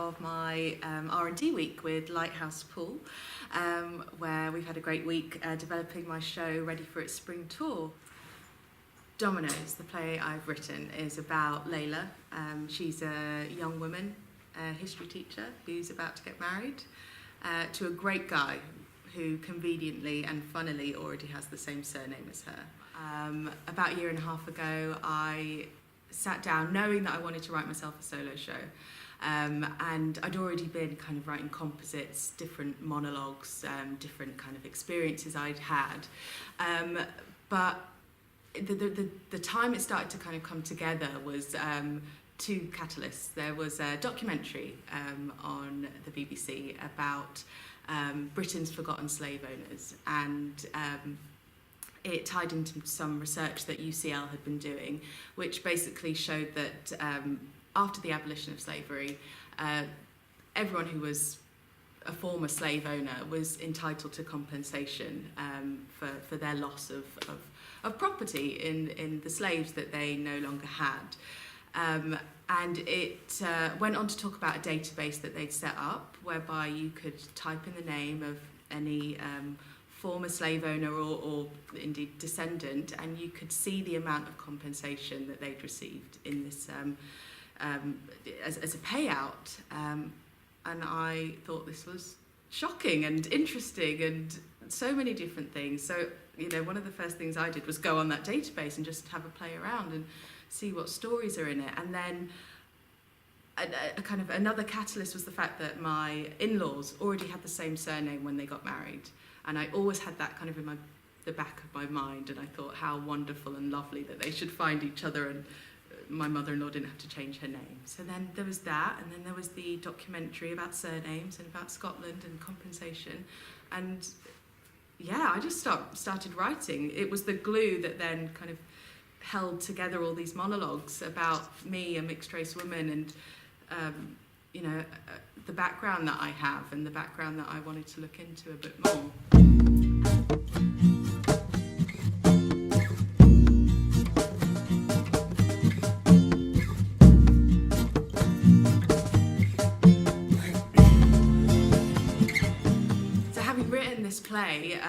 of my R&D week with Lighthouse Poole, where we've had a great week developing my show ready for its spring tour. Dominoes, the play I've written, is about Layla. She's a young woman, a history teacher who's about to get married to a great guy who conveniently and funnily already has the same surname as her. About a year and a half ago, I sat down knowing that I wanted to write myself a solo show. And I'd already been kind of writing composites, different monologues, different kind of experiences I'd had. But the time it started to kind of come together was two catalysts. There was a documentary on the BBC about Britain's forgotten slave owners, and it tied into some research that UCL had been doing, which basically showed that after the abolition of slavery, everyone who was a former slave owner was entitled to compensation for their loss of property in the slaves that they no longer had. And it went on to talk about a database that they'd set up whereby you could type in the name of any former slave owner or indeed descendant, and you could see the amount of compensation that they'd received in this as a payout. And I thought this was shocking and interesting and so many different things. So, you know, one of the first things I did was go on that database and just have a play around and see what stories are in it. And then a kind of another catalyst was the fact that my in-laws already had the same surname when they got married. And I always had that kind of in the back of my mind, and I thought how wonderful and lovely that they should find each other, and my mother-in-law didn't have to change her name. So then there was that, and then there was the documentary about surnames and about Scotland and compensation. And yeah, I just started writing. It was the glue that then kind of held together all these monologues about me, a mixed-race woman, and you know, the background that I have and the background that I wanted to look into a bit more. So having written this play,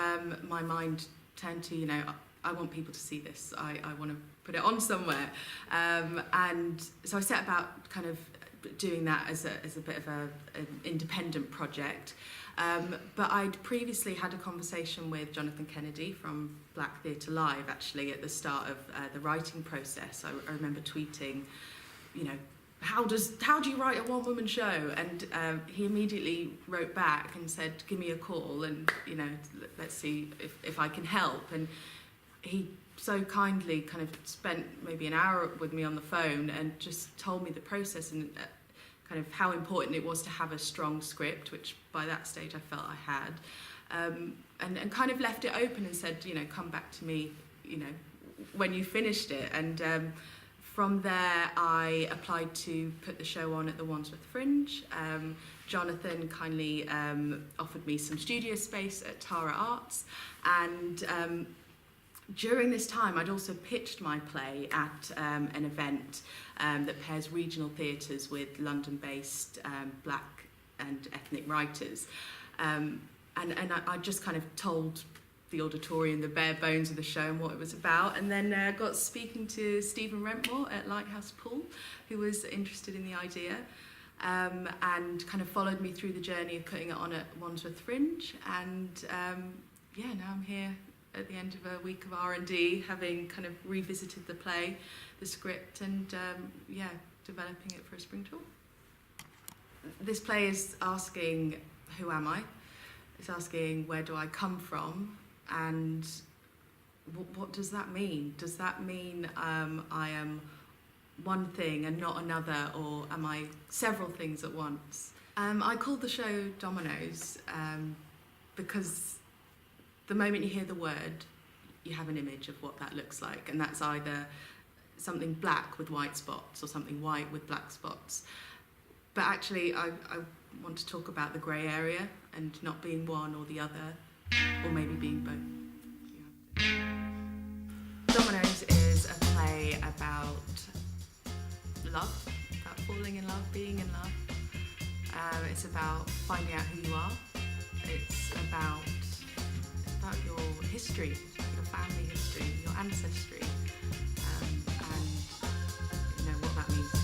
my mind turned to, you know, I want people to see this. I want to put it on somewhere. And so I set about kind of doing that as a bit of an independent project. But I'd previously had a conversation with Jonathan Kennedy from Black Theatre Live, actually, at the start of the writing process. I remember tweeting, you know, how do you write a one-woman show? And he immediately wrote back and said, give me a call and, you know, let's see if I can help. And he so kindly kind of spent maybe an hour with me on the phone and just told me the process and kind of how important it was to have a strong script, which by that stage I felt I had, and kind of left it open and said, you know, come back to me, you know, when you finished it. And from there I applied to put the show on at the Wandsworth Fringe. Jonathan kindly offered me some studio space at Tara Arts, and during this time, I'd also pitched my play at an event that pairs regional theatres with London-based black and ethnic writers. And I just kind of told the auditorium the bare bones of the show and what it was about, and then got speaking to Stephen Wrentmore at Lighthouse Poole, who was interested in the idea, and kind of followed me through the journey of putting it on at Wandsworth Fringe. And yeah, now I'm here at the end of a week of R&D, having kind of revisited the play, the script, and yeah, developing it for a spring tour. This play is asking, who am I? It's asking, where do I come from? And what does that mean? Does that mean I am one thing and not another, or am I several things at once? I called the show Dominoes because the moment you hear the word, you have an image of what that looks like, and that's either something black with white spots or something white with black spots. But actually, I want to talk about the grey area and not being one or the other, or maybe being both. Dominoes is a play about love, about falling in love, being in love, It's about finding out who you are. It's about your history, your family history, your ancestry, and what that means